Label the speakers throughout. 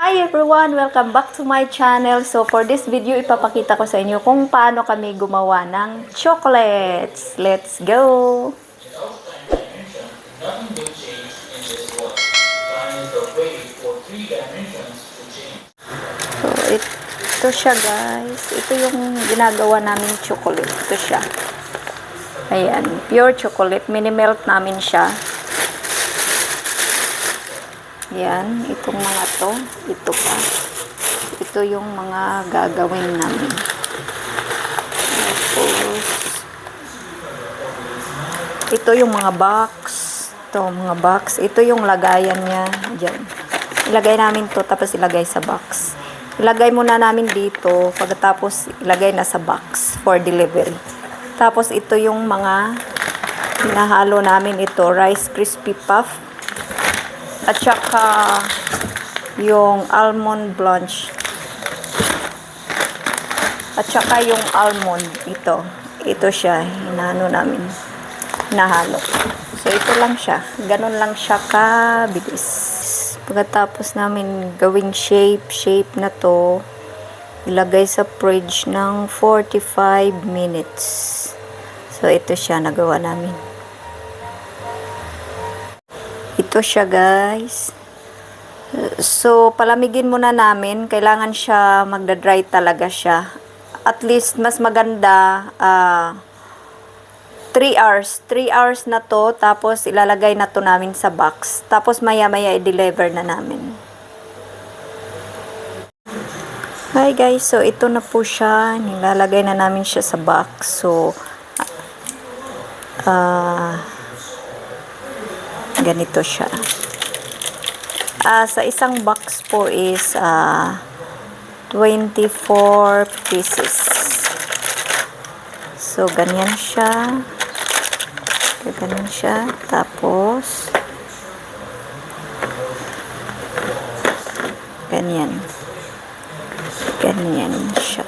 Speaker 1: Hi everyone! Welcome back to my channel. So for this video, ipapakita ko sa inyo kung paano kami gumawa ng chocolates. Let's go! So ito siya guys. Ito yung ginagawa namin chocolate. Ito siya. Ayan. Pure chocolate. Mini-melt namin siya. Yan, itong mga to, ito pa. Ito yung mga gagawin namin. Tapos, ito yung mga box. Ito, mga box. Ito yung lagayan niya. Diyan. Ilagay namin to tapos ilagay sa box. Ilagay muna namin dito, pagkatapos ilagay na sa box for delivery. Tapos, ito yung mga hinahalo namin ito, Rice Crispy Puff. At saka yung almond blanche. At saka yung almond ito. Ito siya, hinahalo namin. Hinahalo. So ito lang siya. Ganun lang siya kabilis. Pagkatapos namin gawing shape na to, ilagay sa fridge ng 45 minutes. So ito siya nagawa namin. Ito siya guys. So palamigin muna namin. Kailangan siya magda-dry talaga siya. At least mas maganda 3 hours. 3 hours na to. Tapos ilalagay na to namin sa box. Tapos maya-maya i-deliver na namin. Hi guys. So ito na po siya. Nilalagay na namin siya sa box. So ganito siya. Sa isang box po is 24 pieces. So, ganyan siya. Ganyan siya. Tapos, ganyan. Ganyan siya.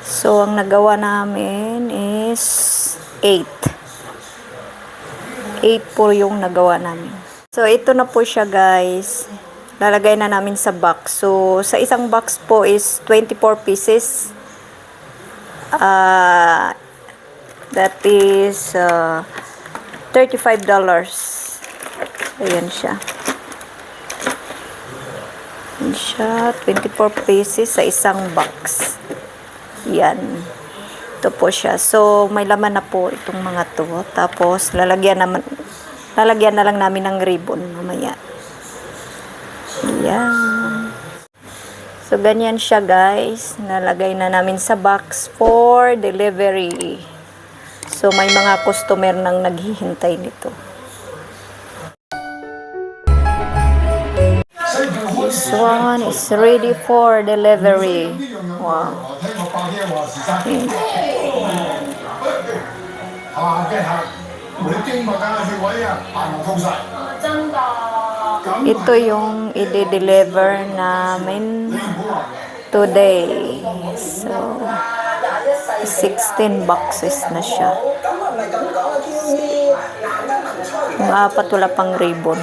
Speaker 1: So, ang nagawa namin is 8 po yung nagawa namin. So, ito na po siya guys. Lalagay na namin sa box. So, sa isang box po is 24 pieces. That is $35. Ayan siya. Ayan siya. 24 pieces sa isang box. Yan. Ito po siya. So, may laman na po itong mga to. Tapos, lalagyan na lang namin ng ribbon mamaya. Ayan. So, ganyan siya guys. Nalagay na namin sa box for delivery. So, may mga customer nang naghihintay nito. This one is ready for delivery. Wow. Okay. Ito yung i-deliver namin today. So, 16 boxes na siya. Yung apat wala pang ribbon.